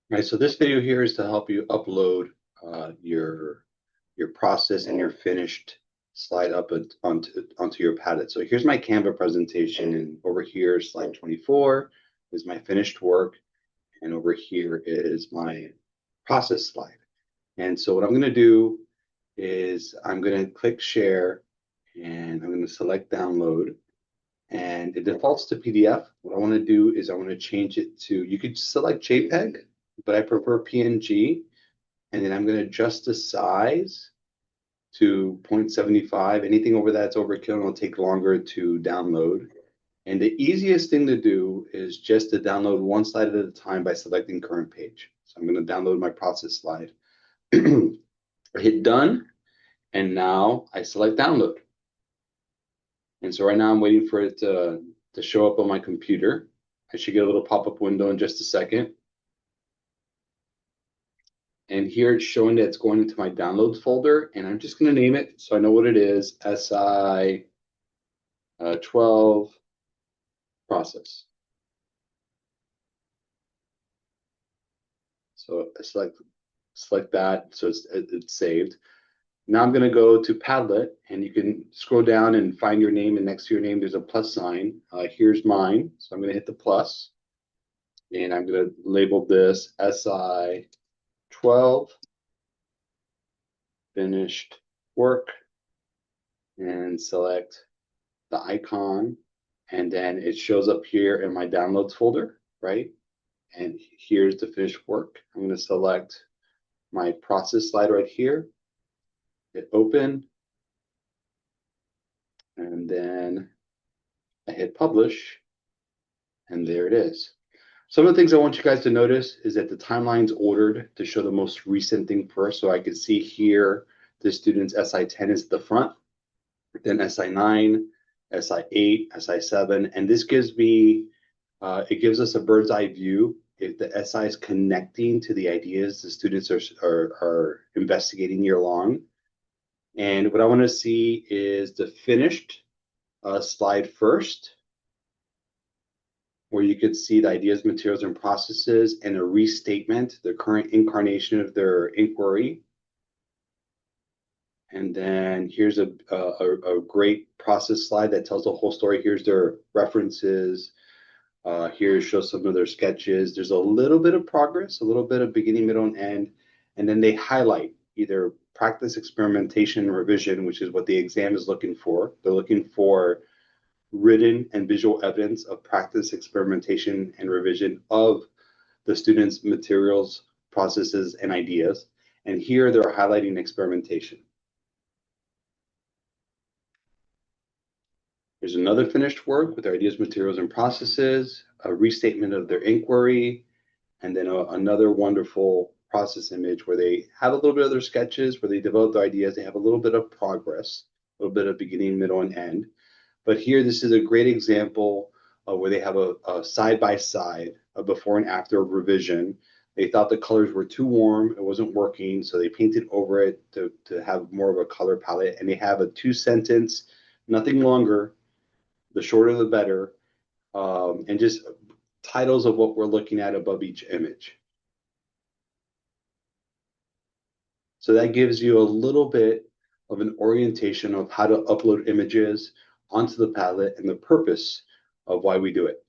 Right, so this video here is to help you upload your process and your finished slide onto your Padlet. So here's my Canva presentation, and over here, slide 24 is my finished work, and over here is my process slide. And so what I'm going to do is I'm going to click share, and I'm going to select download, and it defaults to PDF. What I want to do is I want to change it to, you could select JPEG, but I prefer PNG. And then I'm going to adjust the size to 0.75. Anything over that's overkill and it'll take longer to download. And the easiest thing to do is just to download one slide at a time by selecting current page. So I'm going to download my process slide. I hit done, and now I select download. And so right now I'm waiting for it to show up on my computer. I should get a little pop-up window in just a second. And here it's showing that it's going into my downloads folder, and I'm just going to name it so I know what it is, SI 12 process. So I select that, so it's saved. Now I'm going to go to Padlet, and you can scroll down and find your name, and next to your name there's a plus sign. Here's mine, so I'm going to hit the plus, and I'm going to label this SI 12 finished work, and select the icon, and then it shows up here in my downloads folder, right? And here's the finished work. I'm going to select my process slide right here, hit open, and then I hit publish, and there it is. Some of the things I want you guys to notice is that the timeline's ordered to show the most recent thing first. So I can see here the student's SI10 is at the front, then SI9, SI8, SI7, and this gives me, it gives us a bird's eye view if the SI is connecting to the ideas the students are investigating year long. And what I want to see is the finished slide first, where you could see the ideas, materials, and processes, and a restatement, the current incarnation of their inquiry. And then here's a great process slide that tells the whole story. Here's their references. Here shows some of their sketches. There's a little bit of progress, a little bit of beginning, middle, and end. And then they highlight either practice, experimentation, revision, which is what the exam is looking for. They're looking for written and visual evidence of practice, experimentation, and revision of the students' materials, processes, and ideas. And here they're highlighting experimentation. There's another finished work with their ideas, materials, and processes, a restatement of their inquiry, and then another wonderful process image where they have a little bit of their sketches, where they develop their ideas, they have a little bit of progress, a little bit of beginning, middle, and end. But here, this is a great example where they have a side-by-side, a before and after revision. They thought the colors were too warm, it wasn't working, so they painted over it to have more of a color palette. And they have a 2-sentence, nothing longer, the shorter the better, and just titles of what we're looking at above each image. So that gives you a little bit of an orientation of how to upload images onto the Padlet and the purpose of why we do it.